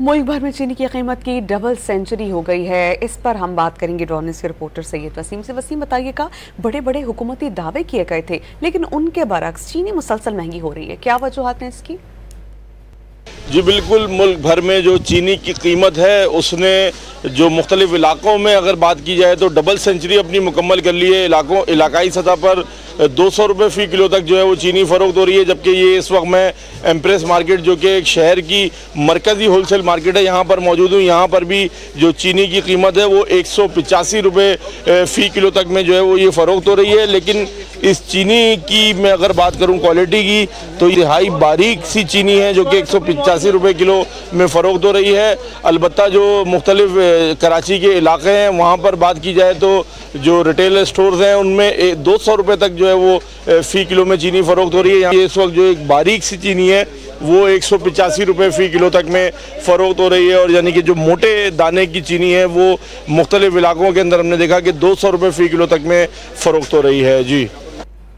मुल्क भर में चीनी की कीमत की डबल सेंचुरी हो गई है। इस पर हम बात करेंगे रॉनिस के रिपोर्टर सैयद वसीम से। वसीम, बताइएगा, बड़े बड़े हुकूमती दावे किए गए थे लेकिन उनके बरक्स चीनी मुसलसल महंगी हो रही है, क्या वजूहात हैं इसकी? जी बिल्कुल, मुल्क भर में जो चीनी की कीमत है उसने जो मुख्तलिफ इलाकों में अगर बात की जाए तो डबल सेंचुरी अपनी मुकम्मल कर ली है। इलाकाई सतह पर 200 रुपये फ़ी किलो तक जो है वो चीनी फ़रोख्त हो रही है, जबकि ये इस वक्त मैं एम्प्रेस मार्केट जो कि एक शहर की मरकज़ी होलसेल मार्केट है यहाँ पर मौजूद हूँ। यहाँ पर भी जो चीनी की कीमत है वो 185 रुपये फ़ी किलो तक में जो है वो ये फ़रोख्त हो रही है। लेकिन इस चीनी की मैं अगर बात करूँ क्वालिटी की तो इंतहाई बारीक सी चीनी है जो कि 185 रुपये किलो में फ़रोख्त हो रही है। अलबत्ता जो मुख्तलिफ कराची के इलाके हैं वहाँ पर बात की जाए तो जो रिटेल स्टोर्स हैं उनमें 200 रुपये तक जो है वो फ़ी किलो में चीनी फ़रोख्त हो रही है। यहाँ इस वक्त जो एक बारीक सी चीनी है वो 185 रुपये फ़ी किलो तक में फ़रोख्त हो रही है। और यानी कि जो मोटे दाने की चीनी है वो मुख्तलिफ इलाकों के अंदर हमने देखा कि 200 रुपये फ़ी किलो तक में फ़रोख्त हो रही है। जी।